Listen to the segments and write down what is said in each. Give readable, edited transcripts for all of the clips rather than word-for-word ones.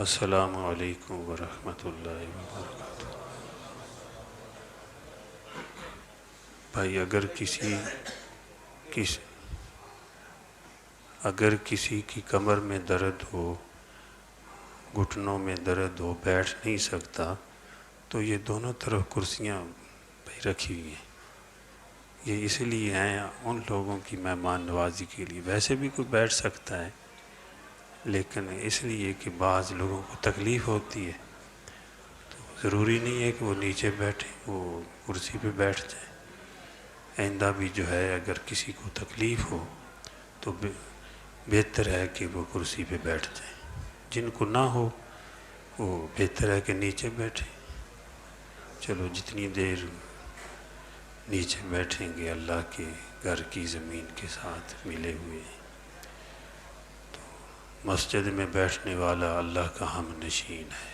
السلام علیکم ورحمۃ اللہ وبرکاتہ۔ بھائی اگر کسی کی کمر میں درد ہو، گھٹنوں میں درد ہو، بیٹھ نہیں سکتا، تو یہ دونوں طرف کرسیاں بھائی رکھی ہوئی ہیں۔ یہ اس لیے ہیں ان لوگوں کی مہمان نوازی کے لیے۔ ویسے بھی کوئی بیٹھ سکتا ہے، لیکن اس لیے کہ بعض لوگوں کو تکلیف ہوتی ہے، تو ضروری نہیں ہے کہ وہ نیچے بیٹھیں، وہ کرسی پہ بیٹھ جائیں۔ آئندہ بھی جو ہے اگر کسی کو تکلیف ہو تو بہتر ہے کہ وہ کرسی پہ بیٹھ جائیں۔ جن کو نہ ہو وہ بہتر ہے کہ نیچے بیٹھیں۔ چلو جتنی دیر نیچے بیٹھیں گے اللہ کے گھر کی زمین کے ساتھ ملے ہوئے ہیں۔ مسجد میں بیٹھنے والا اللہ کا ہم نشین ہے،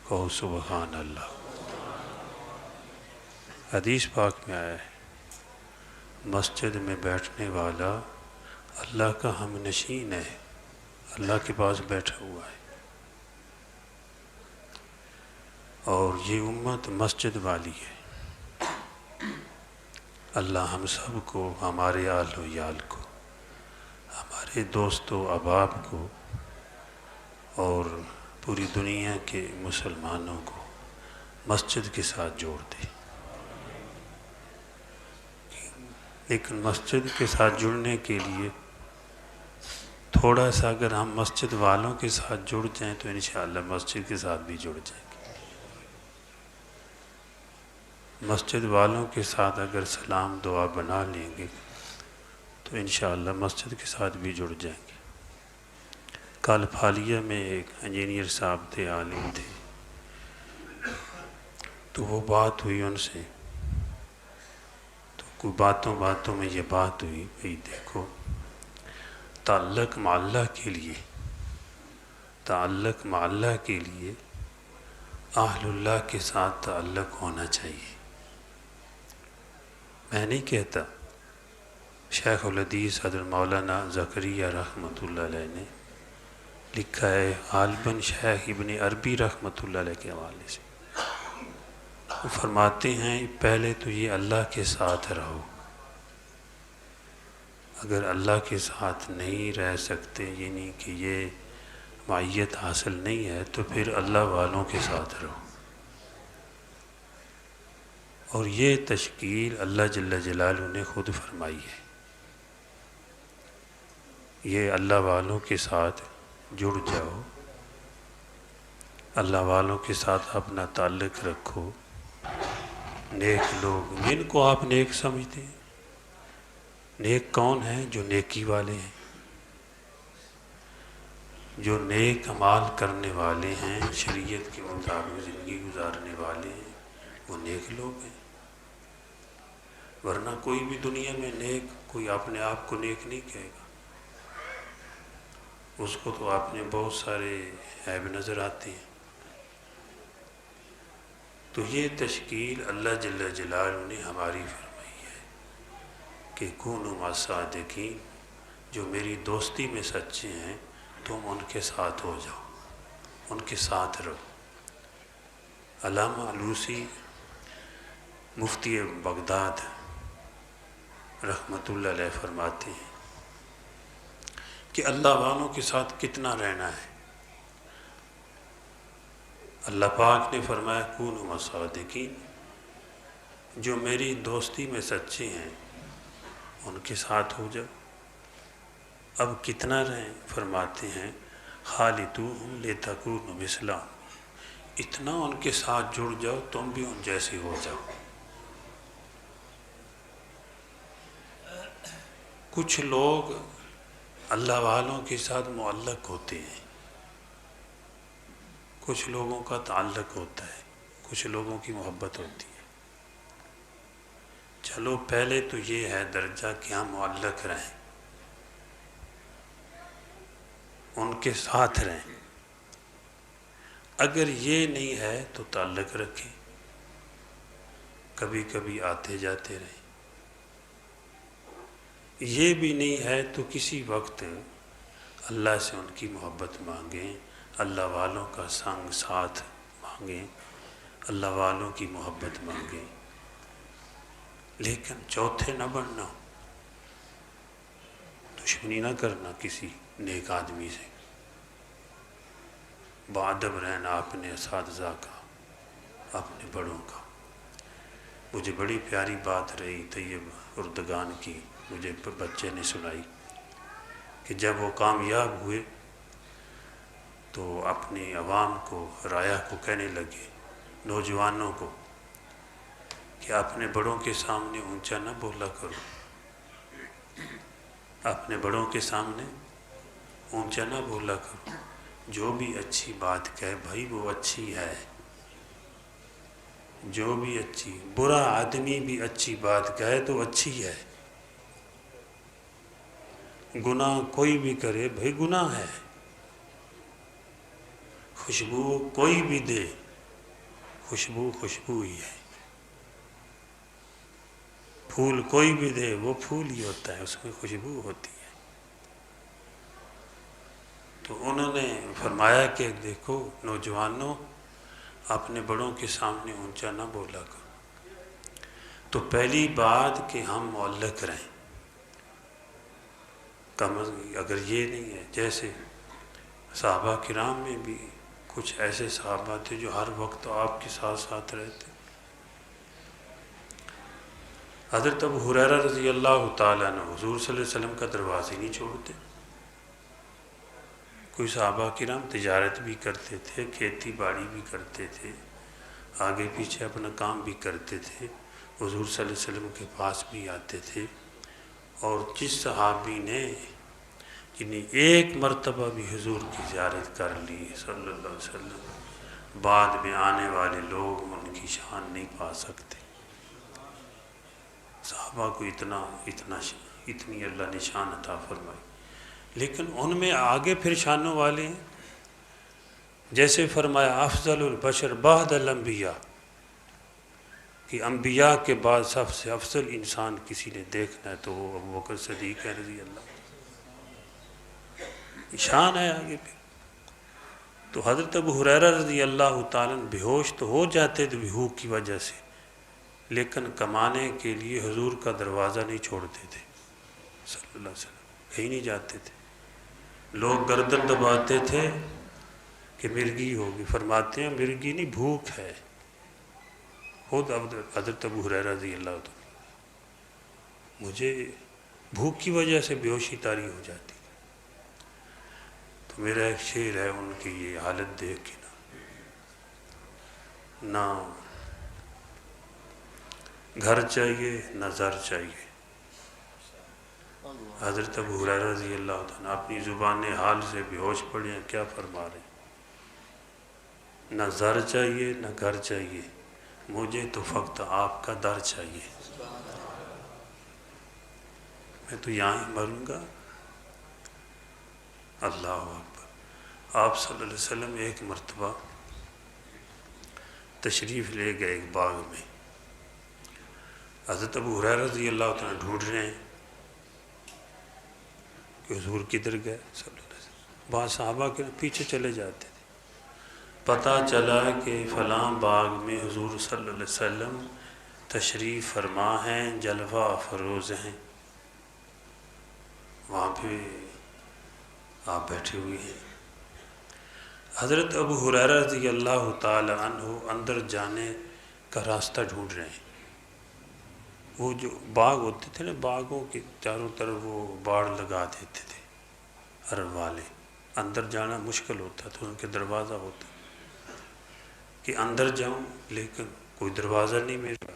کہو سبحان اللہ۔ حدیث پاک میں آیا ہے مسجد میں بیٹھنے والا اللہ کا ہم نشین ہے، اللہ کے پاس بیٹھا ہوا ہے۔ اور یہ امت مسجد والی ہے۔ اللہ ہم سب کو، ہمارے آل و یال کو، ہمارے دوست و احباب کو اور پوری دنیا کے مسلمانوں کو مسجد کے ساتھ جوڑ دے۔ لیکن مسجد کے ساتھ جڑنے کے لیے تھوڑا سا اگر ہم مسجد والوں کے ساتھ جڑ جائیں تو انشاءاللہ مسجد کے ساتھ بھی جڑ جائیں گے۔ مسجد والوں کے ساتھ اگر سلام دعا بنا لیں گے تو انشاءاللہ مسجد کے ساتھ بھی جڑ جائیں گے۔ کل پھالیہ میں ایک انجینئر صاحب تھے، عالم تھے، تو وہ بات ہوئی ان سے، تو کوئی باتوں میں یہ بات ہوئی، بھئی دیکھو تعلق مع اللہ کے لیے اہل اللہ کے ساتھ تعلق ہونا چاہیے۔ میں نہیں کہتا، شیخ الحدیث حضرت مولانا زکریا رحمۃ اللہ علیہ نے لکھا ہے، غالباً شیخ ابن عربی رحمۃ اللہ علیہ کے حوالے سے، وہ فرماتے ہیں پہلے تو یہ اللہ کے ساتھ رہو۔ اگر اللہ کے ساتھ نہیں رہ سکتے، یعنی کہ یہ معیت حاصل نہیں ہے، تو پھر اللہ والوں کے ساتھ رہو۔ اور یہ تشکیل اللہ جل جلالہ نے خود فرمائی ہے۔ یہ اللہ والوں کے ساتھ جڑ جاؤ، اللہ والوں کے ساتھ اپنا تعلق رکھو۔ نیک لوگ، جن کو آپ نیک سمجھتے ہیں، نیک کون ہیں؟ جو نیکی والے ہیں، جو نیک اعمال کرنے والے ہیں، شریعت کے مطابق زندگی گزارنے والے ہیں، وہ نیک لوگ ہیں۔ ورنہ کوئی بھی دنیا میں نیک، کوئی اپنے آپ کو نیک نہیں کہے گا، اس کو تو آپ نے بہت سارے عیب نظر آتے ہیں۔ تو یہ تشکیل اللہ جل جلالہ نے ہماری فرمائی ہے کہ کونوا مع الصادقین، جو میری دوستی میں سچے ہیں تم ان کے ساتھ ہو جاؤ، ان کے ساتھ رہو۔ علامہ علوسی مفتی بغداد رحمۃ اللہ علیہ فرماتے ہیں کہ اللہ والوں کے ساتھ کتنا رہنا ہے۔ اللہ پاک نے فرمایا کونوا مع الصادقین، جو میری دوستی میں سچے ہیں ان کے ساتھ ہو جاؤ۔ اب کتنا رہیں؟ فرماتے ہیں خالطوہم لتکونوا مثلہم، اتنا ان کے ساتھ جڑ جاؤ تم بھی ان جیسے ہو جاؤ۔ کچھ لوگ اللہ والوں کے ساتھ معلق ہوتے ہیں، کچھ لوگوں کا تعلق ہوتا ہے، کچھ لوگوں کی محبت ہوتی ہے۔ چلو پہلے تو یہ ہے درجہ کہ ہم معلق رہیں، ان کے ساتھ رہیں۔ اگر یہ نہیں ہے تو تعلق رکھیں، کبھی کبھی آتے جاتے رہیں۔ یہ بھی نہیں ہے تو کسی وقت اللہ سے ان کی محبت مانگیں، اللہ والوں کا سنگ ساتھ مانگیں، اللہ والوں کی محبت مانگیں، لیکن چوتھے نہ بننا، دشمنی نہ کرنا کسی نیک آدمی سے، باادب رہنا اپنے اساتذہ کا، اپنے بڑوں کا۔ مجھے بڑی پیاری بات رہی طیب اردگان کی، مجھے بچے نے سنائی کہ جب وہ کامیاب ہوئے تو اپنی عوام کو، رعایا کو کہنے لگے، نوجوانوں کو، کہ اپنے بڑوں کے سامنے اونچا نہ بولا کرو، اپنے بڑوں کے سامنے اونچا نہ بولا کرو، جو بھی اچھی بات کہے بھائی وہ اچھی ہے، جو بھی اچھی، برا آدمی بھی اچھی بات کہے تو اچھی ہے، گناہ کوئی بھی کرے بھائی گناہ ہے، خوشبو کوئی بھی دے خوشبو خوشبو ہی ہے، پھول کوئی بھی دے وہ پھول ہی ہوتا ہے، اس میں خوشبو ہوتی ہے۔ تو انہوں نے فرمایا کہ دیکھو نوجوانوں، اپنے بڑوں کے سامنے اونچا نہ بولا کرو۔ تو پہلی بات کہ ہم معلق رہیں، اگر یہ نہیں ہے، جیسے صحابہ کرام میں بھی کچھ ایسے صحابہ تھے جو ہر وقت آپ کے ساتھ ساتھ رہتے۔ حضرت ابو ہریرہ رضی اللہ تعالیٰ عنہ حضور صلی اللہ علیہ وسلم کا دروازے نہیں چھوڑتے۔ کوئی صحابہ کرام تجارت بھی کرتے تھے، کھیتی باڑی بھی کرتے تھے، آگے پیچھے اپنا کام بھی کرتے تھے، حضور صلی اللہ علیہ وسلم کے پاس بھی آتے تھے۔ اور جس صحابی نے ایک مرتبہ بھی حضور کی زیارت کر لی صلی اللہ علیہ وسلم، بعد میں آنے والے لوگ ان کی شان نہیں پا سکتے۔ صحابہ کو اتنی اللہ نے شان عطا فرمائی، لیکن ان میں آگے پھر شانوں والے ہیں، جیسے فرمایا افضل البشر بعد الانبیاء، کہ انبیاء کے بعد سب سے افضل انسان کسی نے دیکھنا ہے تو وہ ابوبکر صدیق ہے رضی اللہ، شان ہے آگے پھر۔ تو حضرت ابو ہریرہ رضی اللہ تعالیٰ بے ہوش تو ہو جاتے تھے بھوک کی وجہ سے، لیکن کمانے کے لیے حضور کا دروازہ نہیں چھوڑتے تھے صلی اللہ علیہ وسلم، کہیں نہیں جاتے تھے۔ لوگ گردن دباتے تھے کہ مرگی ہوگی، فرماتے ہیں مرگی نہیں بھوک ہے۔ خود حضرت ابو ہریرہ رضی اللہ تعالیٰ، مجھے بھوک کی وجہ سے بے ہوشی طاری ہو جاتی، تو میرا ایک شعر ہے ان کی یہ حالت دیکھ کے نہ گھر چاہیے نہ زر چاہیے۔ حضرت ابو ہریرہ رضی اللہ تعالیٰ اپنی زبان حال سے بے ہوش پڑے ہیں، کیا فرما رہے ہیں؟ نہ زر چاہیے نہ گھر چاہیے، مجھے تو فقط آپ کا در چاہیے، میں تو یہاں ہی مروں گا۔ اللہ اکبر۔ آپ صلی اللہ علیہ وسلم ایک مرتبہ تشریف لے گئے ایک باغ میں، حضرت ابو ہریرہ رضی اللہ تعالیٰ ڈھونڈ رہے ہیں کہ حضور کدھر گئے صلی اللہ علیہ وسلم، بعض صحابہ کے پیچھے چلے جاتے تھے، پتہ چلا کہ فلاں باغ میں حضور صلی اللہ علیہ وسلم تشریف فرما ہیں، جلوہ افروز ہیں، وہاں پہ آپ بیٹھے ہوئے ہیں۔ حضرت ابو ہریرہ رضی اللہ تعالی عنہ اندر جانے کا راستہ ڈھونڈ رہے ہیں۔ وہ جو باغ ہوتے تھے نا، باغوں کے چاروں طرف وہ باڑ لگا دیتے تھے عرب والے، اندر جانا مشکل ہوتا تھا، ان کے دروازہ ہوتا کہ اندر جاؤں لیکن کوئی دروازہ نہیں میرا۔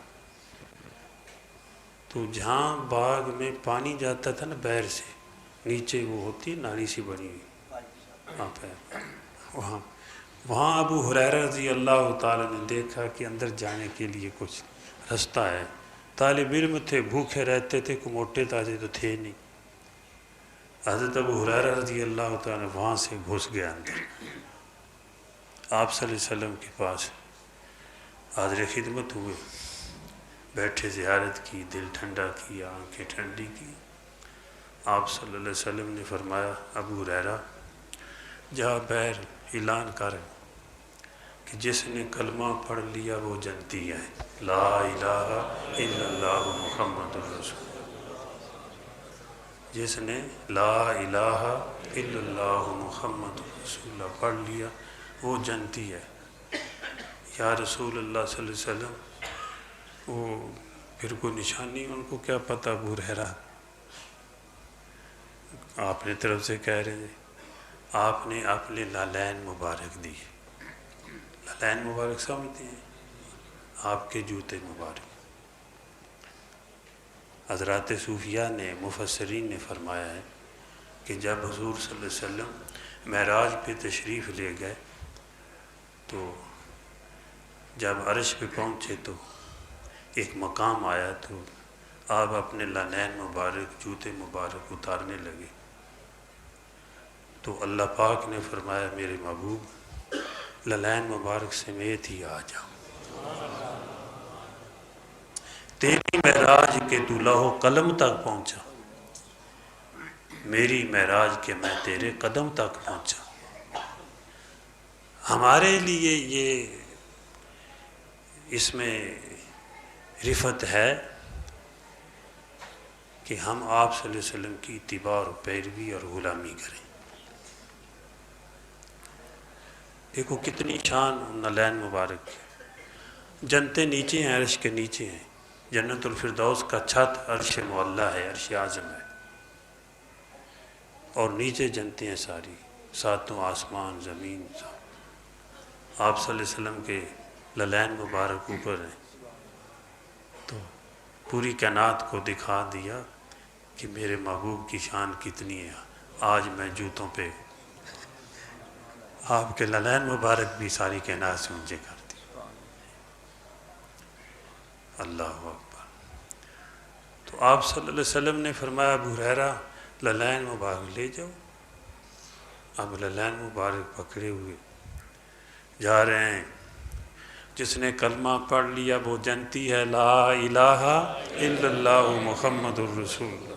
تو جہاں باغ میں پانی جاتا تھا نا بہر سے، نیچے وہ ہوتی ہے نالی سی بنی ہوئی، وہاں ابو ہریرہ رضی اللہ تعالیٰ نے دیکھا کہ اندر جانے کے لیے کچھ رستہ ہے۔ طالب علم تھے، بھوکے رہتے تھے، کوئی موٹے تازے تو تھے نہیں۔ حضرت ابو ہریرہ رضی اللہ تعالیٰ وہاں سے گھس گیا اندر، آپ صلی اللہ علیہ وسلم کے پاس حاضر خدمت ہوئے، بیٹھے زیارت کی، دل ٹھنڈا کیا، آنکھیں ٹھنڈی کی۔ آپ صلی اللہ علیہ وسلم نے فرمایا ابو ہریرہ جہاں بہر اعلان کر کہ جس نے کلمہ پڑھ لیا وہ جنتی ہے، لا الہ الا اللہ محمد الرسول، جس نے لا الہ الا اللہ محمد الرسول اللہ پڑھ لیا وہ جنتی ہے۔ یا رسول اللہ صلی اللہ علیہ وسلم، وہ پھر کوئی نشانی ان کو کیا پتہ؟ ابو ہریرہ آپ نے طرف سے کہہ رہے ہیں، آپ نے اپنے لالین مبارک دی۔ لالین مبارک سمجھتے ہیں؟ آپ کے جوتے مبارک۔ حضرات صوفیاء نے، مفسرین نے فرمایا ہے کہ جب حضور صلی اللہ علیہ وسلم معراج پہ تشریف لے گئے تو جب عرش پہ پہنچے تو ایک مقام آیا تو آپ اپنے لالین مبارک، جوتے مبارک اتارنے لگے تو اللہ پاک نے فرمایا میرے محبوب لالین مبارک سمیت ہی آ جاؤ، تیری معراج کے تو لوح قلم تک پہنچا، میری معراج کے میں تیرے قدم تک پہنچا۔ ہمارے لیے یہ اس میں رفت ہے کہ ہم آپ صلی اللہ علیہ وسلم کی اتباع اور پیروی اور غلامی کریں۔ دیکھو کتنی شان لالین مبارک ہے۔ جنتیں نیچے ہیں، عرش کے نیچے ہیں۔ جنت الفردوس کا چھت عرش معلیٰ ہے، عرش اعظم ہے، اور نیچے جنتیں ہیں ساری، ساتوں آسمان زمین۔ آپ صلی اللہ علیہ وسلم کے لالین مبارک اوپر ہیں تو پوری کائنات کو دکھا دیا کہ میرے محبوب کی شان کتنی ہے۔ آج میں جوتوں پہ آپ کے لالین مبارک بھی ساری کائنات سے اونچے کرتی۔ اللہ اکبر۔ تو آپ صلی اللہ علیہ وسلم نے فرمایا ابو ہریرہ لالین مبارک لے جاؤ۔ اب لالین مبارک پکڑے ہوئے جا رہے ہیں۔ جس نے کلمہ پڑھ لیا وہ جنتی ہے، لا الہ الا اللہ محمد الرسول اللہ۔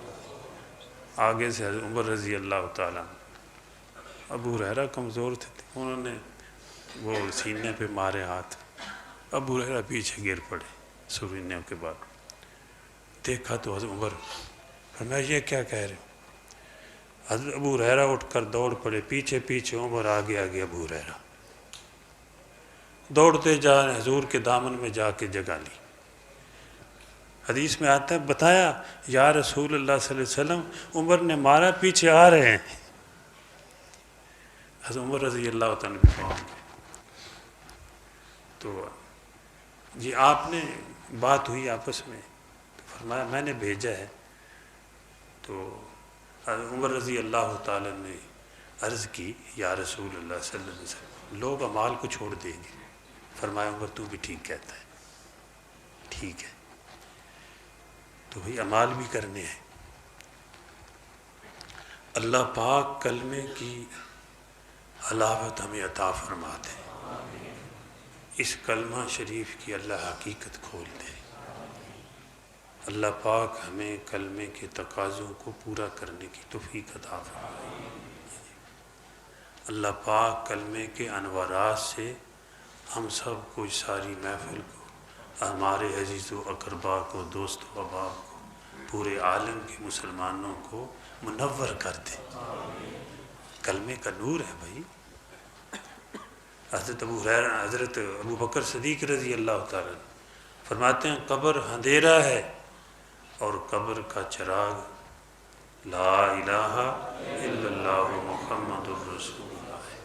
آگے سے عمر رضی اللہ تعالیٰ، ابو ہریرہ کمزور تھے، انہوں نے وہ سینے پہ مارے ہاتھ، ابو ہریرہ پیچھے گر پڑے سورینے کے بعد۔ دیکھا تو حضرت عمر فرمایا یہ کیا کہہ رہے ہو؟ حضرت ابو ہریرہ اٹھ کر دوڑ پڑے، پیچھے پیچھے عمر، آگے آگے ابو ہریرہ، دوڑتے جا رہے، حضور کے دامن میں جا کے جگہ لی۔ حدیث میں آتا ہے، بتایا یا رسول اللہ صلی اللہ علیہ وسلم عمر نے مارا، پیچھے آ رہے ہیں۔ حضرت عمر رضی اللہ تعالیٰ بھی پہنچ گئے تو جی آپ نے بات ہوئی آپس میں، تو فرمایا میں نے بھیجا ہے۔ تو حضرت عمر رضی اللہ تعالیٰ نے عرض کی یا رسول اللہ صلی اللہ علیہ وسلم لوگ اعمال کو چھوڑ دیں گے۔ فرمایا عمر تو بھی ٹھیک کہتا ہے، ٹھیک ہے، تو بھئی اعمال بھی کرنے ہیں۔ اللہ پاک کلمے کی حلاوت ہمیں عطا فرما دے، اس کلمہ شریف کی اللہ حقیقت کھول دے۔ اللہ پاک ہمیں کلمے کے تقاضوں کو پورا کرنے کی توفیق عطا فرمائے۔ اللہ پاک کلمے کے انوارات سے ہم سب کو، ساری محفل کو، ہمارے عزیز و اقربا کو، دوست و احباب کو، پورے عالم کے مسلمانوں کو منور کر دے۔ کلمے کا نور ہے بھائی۔ حضرت ابو بکر صدیق رضی اللہ تعالیٰ فرماتے ہیں قبر اندھیرا ہے اور قبر کا چراغ لا الہ الا اللہ محمد الرسول اللہ ہے،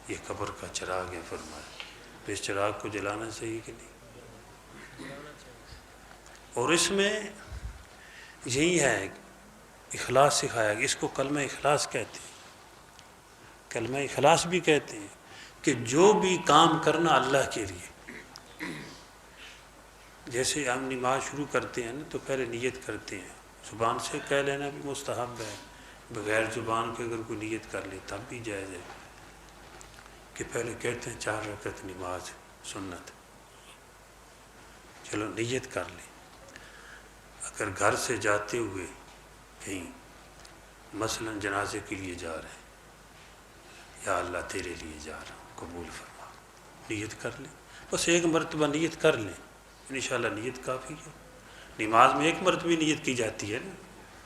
یہ قبر کا چراغ ہے۔ فرمایا تو اس چراغ کو جلانا چاہیے کہ نہیں؟ اور اس میں یہی ہے اخلاص سکھایا گیا، اس کو کلمہ اخلاص کہتے ہیں، کلمہ اخلاص بھی کہتے ہیں کہ جو بھی کام کرنا اللہ کے لیے۔ جیسے ہم نماز شروع کرتے ہیں نا تو پہلے نیت کرتے ہیں، زبان سے کہہ لینا بھی مستحب ہے، بغیر زبان کے اگر کوئی نیت کر لے تب بھی جائز ہے، کہ پہلے کہتے ہیں 4 رکعت نماز سنت، چلو نیت کر لیں۔ اگر گھر سے جاتے ہوئے کہیں مثلا جنازے کے لیے جا رہے ہیں یا اللہ تیرے لیے جا رہا ہوں، قبول فرما۔ نیت کر لیں، بس ایک مرتبہ نیت کر لیں، انشاءاللہ نیت کافی ہے۔ نماز میں ایک مرتبہ نیت کی جاتی ہے نا،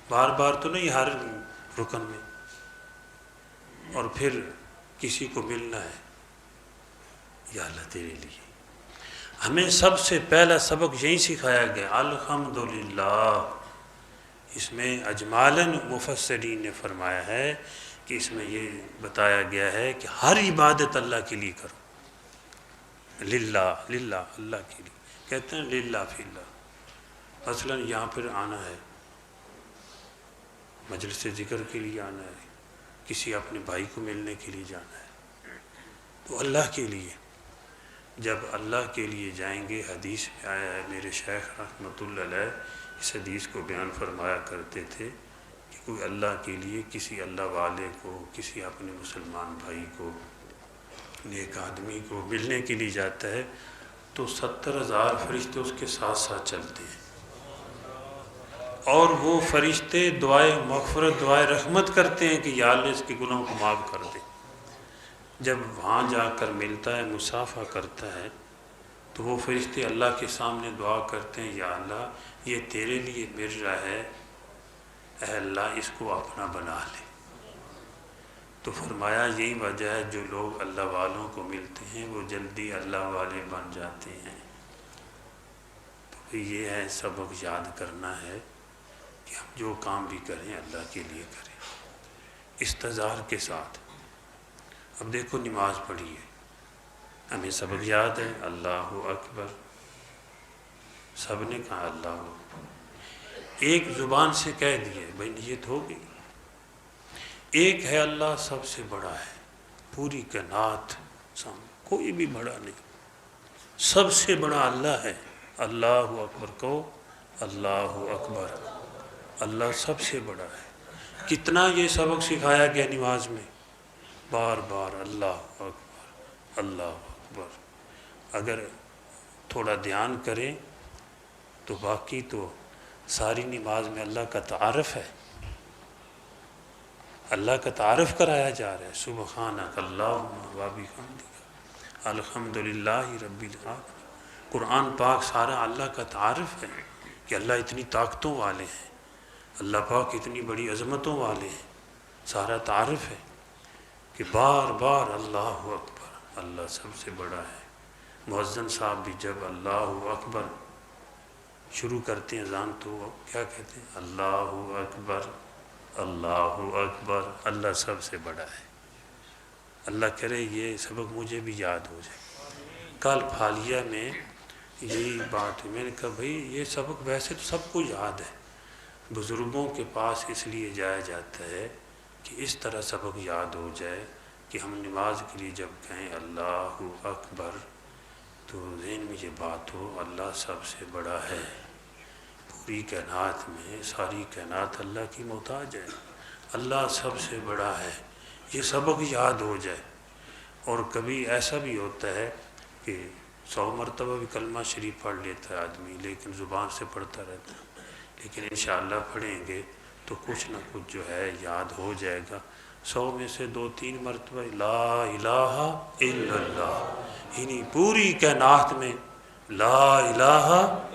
بار بار تو نہیں ہر رکن میں۔ اور پھر کسی کو ملنا ہے، یا اللہ تیرے لیے۔ ہمیں سب سے پہلا سبق یہی سکھایا گیا، الحمدللہ۔ اس میں اجمالاً مفسرین نے فرمایا ہے کہ اس میں یہ بتایا گیا ہے کہ ہر عبادت اللہ کے لیے کرو، للہ، للہ، اللہ کے لیے کہتے ہیں، للہ فی اللہ۔ مثلا یہاں پر آنا ہے، مجلس ذکر کے لیے آنا ہے، کسی اپنے بھائی کو ملنے کے لیے جانا ہے، تو اللہ کے لیے۔ جب اللہ کے لیے جائیں گے، حدیث میں آیا ہے، میرے شیخ رحمۃ اللہ علیہ اس حدیث کو بیان فرمایا کرتے تھے کہ کوئی اللہ کے لیے کسی اللہ والے کو، کسی اپنے مسلمان بھائی کو، نیک آدمی کو ملنے کے لیے جاتا ہے تو 70,000 فرشتے اس کے ساتھ ساتھ چلتے ہیں، اور وہ فرشتے دعائے مغفرت، دعائے رحمت کرتے ہیں کہ یا اللہ اس کے گناہوں کو معاف کر دے۔ جب وہاں جا کر ملتا ہے، مصافحہ کرتا ہے، تو وہ فرشتے اللہ کے سامنے دعا کرتے ہیں، یا اللہ یہ تیرے لیے مل رہا ہے، اے اللہ اس کو اپنا بنا لے۔ تو فرمایا یہی وجہ ہے جو لوگ اللہ والوں کو ملتے ہیں وہ جلدی اللہ والے بن جاتے ہیں۔ تو یہ ہے سبق یاد کرنا ہے کہ ہم جو کام بھی کریں اللہ کے لیے کریں، استظہار کے ساتھ۔ اب دیکھو نماز پڑھی ہے، ہمیں سبق یاد ہے، اللہ اکبر، سب نے کہا اللہ اکبر، ایک زبان سے کہہ دیا بھائی نیت ہو گئی۔ ایک ہے اللہ سب سے بڑا ہے، پوری کائنات کوئی بھی بڑا نہیں، سب سے بڑا اللہ ہے۔ اللہ اکبر کہو، اللہ اکبر، اللہ سب سے بڑا ہے۔ کتنا یہ سبق سکھایا گیا نماز میں، بار بار اللہ اکبر، اللہ اکبر۔ اگر تھوڑا دھیان کریں تو باقی تو ساری نماز میں اللہ کا تعارف ہے، اللہ کا تعارف کرایا جا رہا ہے، سبحانک اللہم و بحمدک الحمدللہ رب العالمین۔ قرآن پاک سارا اللہ کا تعارف ہے کہ اللہ اتنی طاقتوں والے ہیں، اللہ پاک اتنی بڑی عظمتوں والے ہیں، سارا تعارف ہے کہ بار بار اللہ اکبر، اللہ سب سے بڑا ہے۔ مؤذن صاحب بھی جب اللہ اکبر شروع کرتے ہیں اذان تو وہ کیا کہتے ہیں، اللہ اکبر، اللہ اکبر، اللہ سب سے بڑا ہے۔ اللہ کرے یہ سبق مجھے بھی یاد ہو جائے۔ کل پھالیہ میں یہی بات ہوئی، میں نے کہا بھائی یہ سبق ویسے تو سب کو یاد ہے، بزرگوں کے پاس اس لیے جایا جاتا ہے کہ اس طرح سبق یاد ہو جائے کہ ہم نماز کے لیے جب کہیں اللہ اکبر تو ذہن میں یہ بات ہو، اللہ سب سے بڑا ہے، پوری کائنات میں ساری کائنات اللہ کی محتاج ہے، اللہ سب سے بڑا ہے، یہ سبق یاد ہو جائے۔ اور کبھی ایسا بھی ہوتا ہے کہ 100 مرتبہ بھی کلمہ شریف پڑھ لیتا ہے آدمی لیکن زبان سے پڑھتا رہتا ہے، لیکن انشاءاللہ پڑھیں گے تو کچھ نہ کچھ جو ہے یاد ہو جائے گا۔ 100 میں سے 2-3 مرتبہ لا الہ الا اللہ، یعنی پوری کائنات میں لا الہ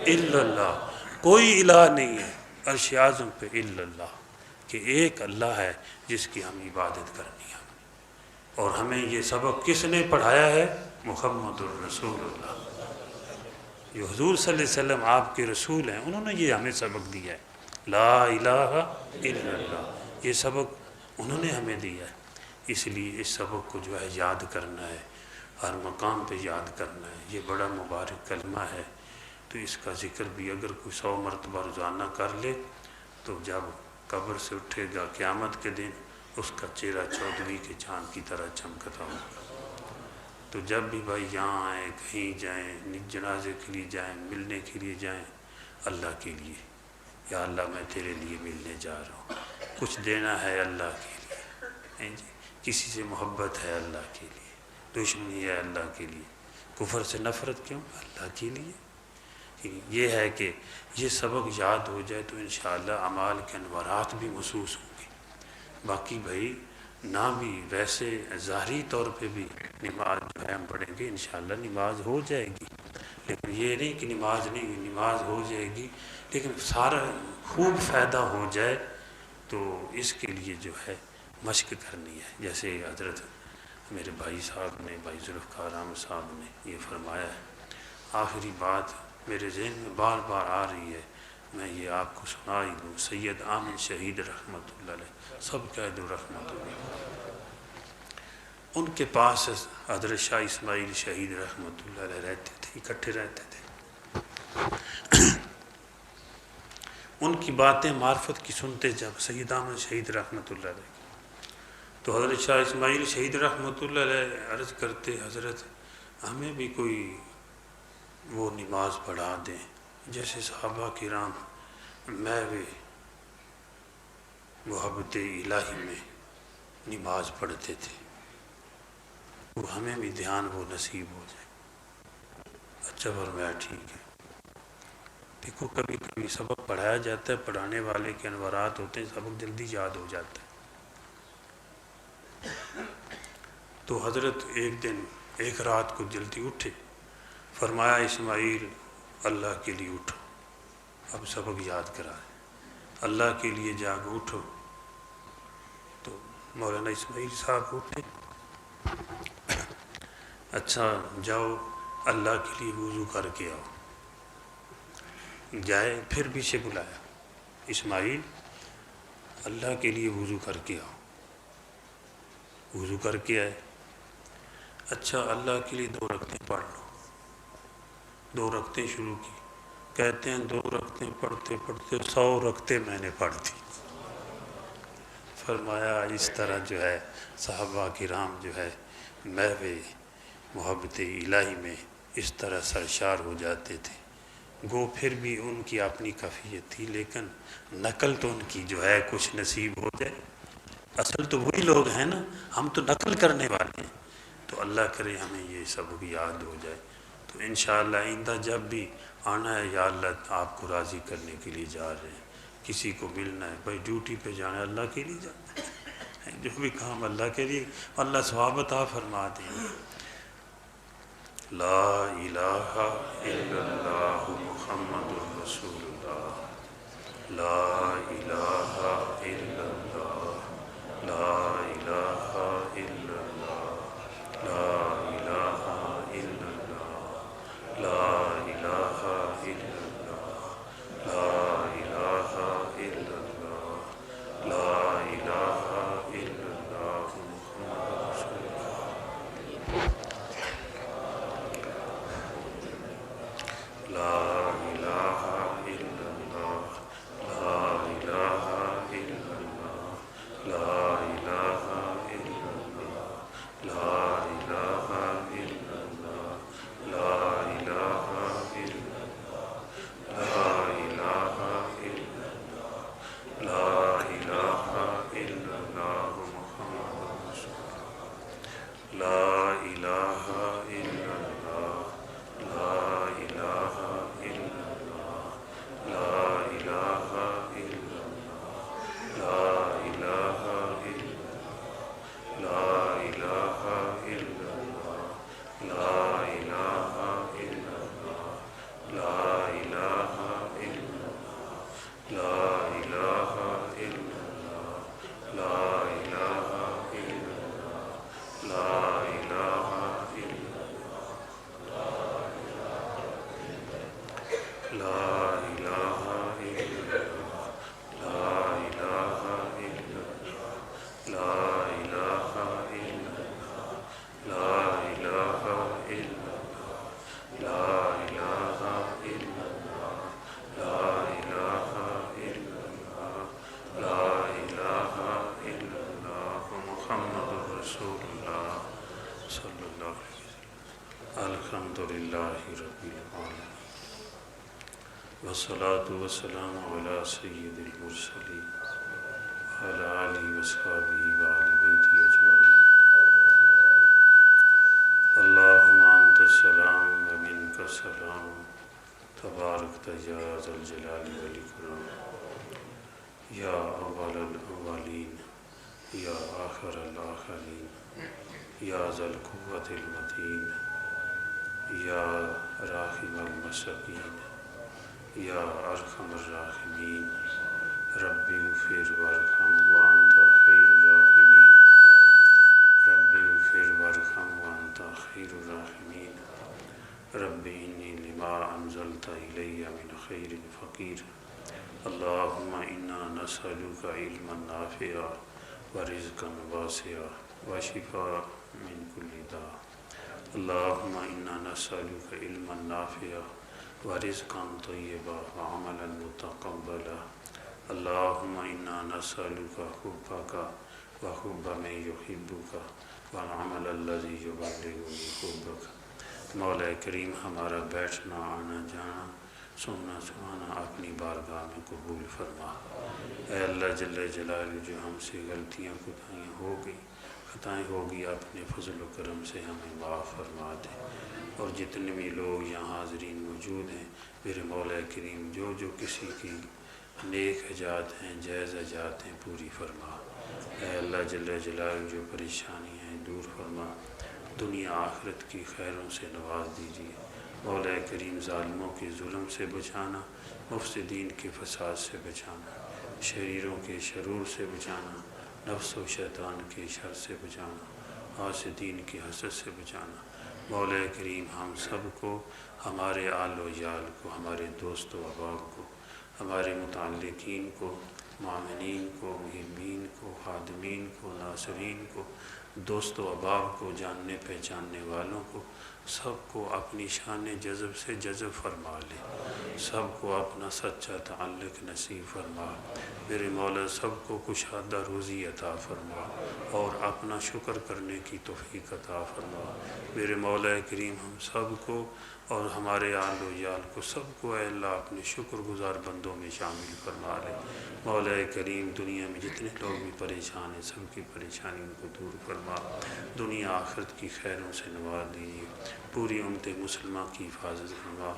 الا اللہ، کوئی الہ نہیں ہے عرش اعظم پہ الا اللہ، کہ ایک اللہ ہے جس کی ہم عبادت کرنی ہے۔ اور ہمیں یہ سبق کس نے پڑھایا ہے؟ محمد الرسول اللہ، جو حضور صلی اللہ علیہ وسلم آپ کے رسول ہیں، انہوں نے یہ ہمیں سبق دیا ہے، لا الہ الا اللہ، یہ سبق انہوں نے ہمیں دیا ہے۔ اس لیے اس سبق کو جو ہے یاد کرنا ہے، ہر مقام پہ یاد کرنا ہے، یہ بڑا مبارک کلمہ ہے۔ تو اس کا ذکر بھی اگر کوئی 100 مرتبہ روزانہ کر لے تو جب قبر سے اٹھے گا قیامت کے دن اس کا چہرہ 14ویں کے چاند کی طرح چمکتا ہوگا۔ تو جب بھی بھائی یہاں آئیں، کہیں جائیں، جنازے کے لیے جائیں، ملنے کے لیے جائیں، اللہ کے لیے، یا اللہ میں تیرے لیے ملنے جا رہا ہوں، کچھ دینا ہے اللہ کے لیے، کسی سے محبت ہے اللہ کے لیے، دشمنی ہے اللہ کے لیے، کفر سے نفرت کیوں؟ اللہ کے لیے۔ یہ ہے کہ یہ سبق یاد ہو جائے تو انشاءاللہ اعمال کے انوارات بھی محسوس ہوں گے۔ باقی بھائی نہ بھی ویسے ظاہری طور پہ بھی نماز جو ہے ہم پڑھیں گے انشاءاللہ نماز ہو جائے گی، لیکن یہ نہیں کہ نماز نہیں ہوئی، نماز ہو جائے گی، لیکن سارا خوب فائدہ ہو جائے تو اس کے لیے جو ہے مشق کرنی ہے۔ جیسے حضرت میرے بھائی صاحب نے، بھائی ذوالفقار احمد صاحب نے یہ فرمایا ہے، آخری بات میرے ذہن میں بار بار آ رہی ہے، میں یہ آپ کو سنا ہی دوں۔ سید آمن شہید رحمۃ اللہ علیہ، سب کہہ دو رحمۃ اللہ، ان کے پاس حضرت شاہ اسماعیل شہید رحمۃ اللہ علیہ رہتے تھے، اکٹھے رہتے تھے۔ ان کی باتیں معرفت کی سنتے جب سید احمد شہید رحمۃ اللہ علیہ، تو حضرت شاہ اسماعیل شہید رحمۃ اللہ علیہ عرض کرتے، حضرت ہمیں بھی کوئی وہ نماز پڑھا دیں جیسے صحابہ کرام میں بھی محبت الہی میں نماز پڑھتے تھے، وہ ہمیں بھی دھیان وہ نصیب ہو جائے۔ اچھا فرمایا ٹھیک ہے۔ دیکھو کبھی کبھی سبق پڑھایا جاتا ہے، پڑھانے والے کے انوارات ہوتے ہیں، سبق جلدی یاد ہو جاتا ہے۔ تو حضرت ایک دن ایک رات کو جلدی اٹھے، فرمایا اسماعیل اللہ کے لیے اٹھو، اب سبق یاد کرا ہے، اللہ کے لیے جاگ اٹھو۔ تو مولانا اسماعیل صاحب اٹھے، اچھا جاؤ اللہ کے لیے وضو کر کے آؤ۔ جائے، پھر پیچھے بلایا، اسماعیل اللہ کے لیے وضو کر کے آؤ۔ وضو کر کے آئے، اچھا اللہ کے لیے 2 رکعتیں پڑھ لو۔ 2 رکعتیں شروع کی، کہتے ہیں 2 رکعتیں پڑھتے پڑھتے 100 رکعتیں میں نے پڑھ دی۔ فرمایا اس طرح جو ہے صحابہ کرام جو ہے محو محبت الہی میں اس طرح سرشار ہو جاتے تھے۔ گو پھر بھی ان کی اپنی کیفیت تھی، لیکن نقل تو ان کی جو ہے کچھ نصیب ہو جائے۔ اصل تو وہی لوگ ہیں نا، ہم تو نقل کرنے والے ہیں۔ تو اللہ کرے ہمیں یہ سب یاد ہو جائے، تو انشاءاللہ آئندہ جب بھی آنا ہے، یا اللہ آپ کو راضی کرنے کے لیے جا رہے ہیں، کسی کو ملنا ہے، بھائی ڈیوٹی پہ جانا ہے اللہ کے لیے جانا ہے، جو بھی کام اللہ کے لیے، اللہ ثواب عطا فرما دیں۔ لا الہ الا اللہ محمد رسول اللہ، لا الہ الا اللہ، لا الہ الا اللہ، لا الہ الا اللہ، لا الہ الا اللہ، لا الہ الا اللہ، لا الہ الا اللہ محمد رسول اللہ، لا الہ الا اللہ، لا الہ الا اللہ، لا الہ الا اللہ، لا الہ الا اللہ، لا الہ الا اللہ، لا الہ الا اللہ، لا الہ الا اللہ محمد رسول اللہ، لا الہ الا اللہ، لا الہ الا اللہ، لا الہ الا اللہ، لا الہ الا اللہ، لا الہ الا اللہ، لا الہ الا اللہ، لا الہ الا اللہ، لا الہ الا اللہ، لا الہ الا اللہ، لا الہ الا اللہ، لا الہ الا اللہ، لا الہ الا اللہ، لا الہ الا اللہ، لا الہ الا اللہ، لا الہ الا اللہ، لا الہ الا اللہ، لا الہ الا اللہ محمد رسول اللہ صلی اللہ علیہ وسلم۔ الحمدللہ رب العالمین، والصلاة والسلام علی سید المرسلین وعلی آلہ وصحبہ وآل بیتہ اجمعین۔ اللہم انت السلام ومنک السلام، تبارکت یا ذا الجلال والاکرام، یا اول الاولین یا آخر الآخرین یا ذا القوة المتین یا راحم المساکین یا ارحم الراحمین رب اغفر وارحم وانت خیر الراحمین رب اغفر وارحم وانت خیر الراحمین رب انی لما انزلت الی من خیر فقیر اللہم انا نسألک علما نافعا ورزقا واسعا وشفاء من کل داء اللہم انا نسألک علما نافعا ورزقا طیبا وعملا متقبلا اللہم انا نسألک حبک وحب من یحبک والعمل الذی یبلغنی حبک۔ مولا کریم ہمارا بیٹھنا آنا جانا سننا سنانا اپنی بارگاہ میں قبول فرما۔ اے اللہ جل جلالہ جو ہم سے غلطیاں خطائیں ہوگی اپنے فضل و کرم سے ہمیں معاف فرما دے، اور جتنے بھی لوگ یہاں حاضرین موجود ہیں میرے مولا کریم جو کسی کی نیک حاجات ہیں جائز حاجات ہیں پوری فرما۔ اے اللہ جل جلالہ جو پریشانی ہیں دور فرما، دنیا آخرت کی خیروں سے نواز دیجیے۔ مولا کریم ظالموں کے ظلم سے بچانا، مفسدین کے فساد سے بچانا، شریروں کے شرور سے بچانا، نفس و شیطان کے شر سے بچانا، حاسدین کی حسد سے بچانا۔ مولا کریم ہم سب کو، ہمارے آل و یال کو، ہمارے دوست و احباب کو، ہمارے متعلقین کو، معاونین کو، محبین کو، خادمین کو، ناصرین کو، دوست و احباب کو، جاننے پہچاننے والوں کو، سب کو اپنی شان جذب سے جذب فرما لے، سب کو اپنا سچا تعلق نصیب فرما۔ میرے مولا سب کو کشادہ روزی عطا فرما اور اپنا شکر کرنے کی توفیق عطا فرما۔ میرے مولا کریم ہم سب کو اور ہمارے آل و یال کو سب کو اے اللہ اپنے شکر گزار بندوں میں شامل فرما لے۔ مولا کریم دنیا میں جتنے لوگ بھی پریشان ہیں سب کی پریشانیوں کو دور فرما، دنیا آخرت کی خیروں سے نواز دیجیے، پوری امت مسلمہ کی حفاظت فرما۔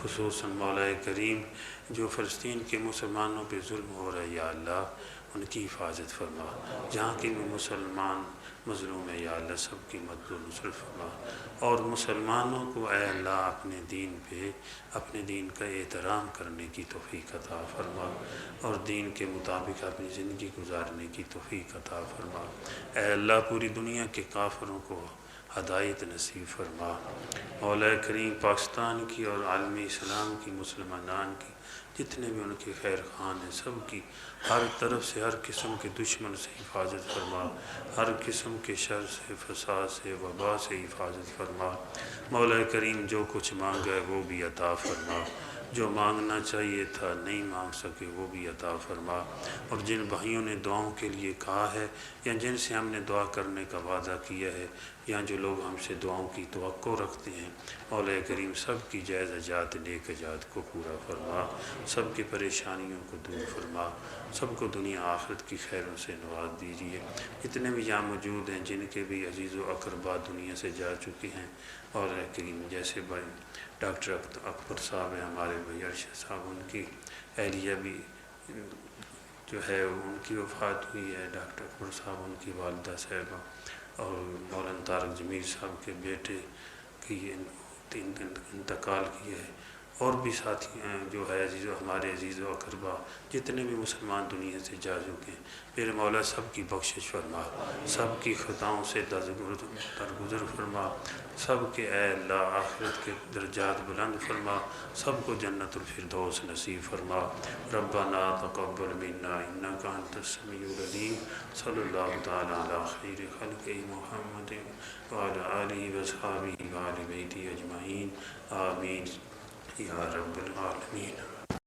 خصوصاً مولا کریم جو فلسطین کے مسلمانوں پہ ظلم ہو رہا ہے یا اللہ ان کی حفاظت فرما، جہاں کی بھی مسلمان مظلوم ہے یا اللہ سب کی مدد و نصرت فرما، اور مسلمانوں کو اے اللہ اپنے دین پہ اپنے دین کا احترام کرنے کی توفیق عطا فرما، اور دین کے مطابق اپنی زندگی گزارنے کی توفیق عطا فرما۔ اے اللہ پوری دنیا کے کافروں کو ہدایت نصیب فرما۔ مولا کریم پاکستان کی اور عالم اسلام کی مسلمانان کی جتنے بھی ان کے خیر خان ہیں سب کی ہر طرف سے ہر قسم کے دشمن سے حفاظت فرما، ہر قسم کے شر سے فساد سے وبا سے حفاظت فرما۔ مولا کریم جو کچھ مانگا ہے وہ بھی عطا فرما، جو مانگنا چاہیے تھا نہیں مانگ سکے وہ بھی عطا فرما، اور جن بھائیوں نے دعاؤں کے لیے کہا ہے یا جن سے ہم نے دعا کرنے کا وعدہ کیا ہے یا جو لوگ ہم سے دعاؤں کی توقع رکھتے ہیں مولا کریم سب کی جائز حاجات نیک حاجات کو پورا فرما، سب کی پریشانیوں کو دور فرما، سب کو دنیا آخرت کی خیروں سے نواز دیجیے۔ جتنے بھی یہاں موجود ہیں جن کے بھی عزیز و اقربا دنیا سے جا چکے ہیں مولا کریم جیسے بھائی ڈاکٹر اکبر صاحب ہیں، ہمارے بھائی ارشد صاحب ان کی اہلیہ بھی جو ہے ان کی وفات ہوئی ہے، ڈاکٹر اکبر صاحب ان کی والدہ صاحبہ، اور مولانا طارق جمیل صاحب کے بیٹے کی انتقال کیا ہے، اور بھی ساتھی ہیں جو ہے ہمارے عزیز و اقربا جتنے بھی مسلمان دنیا سے جا چکے ہیں میرے مولا سب کی بخشش فرما، سب کی خطاؤں سے درگزر فرما، سب کے اے اللہ آخرت کے درجات بلند فرما، سب کو جنت الفردوس نصیب فرما۔ ربنا تقبل منا انک انت السمیع العلیم، صلی اللہ تعالی علی خیر خلق محمد وعلی آلہ وصحبہ وآل بیتہ اجمعین، آمین یا رب العالمین۔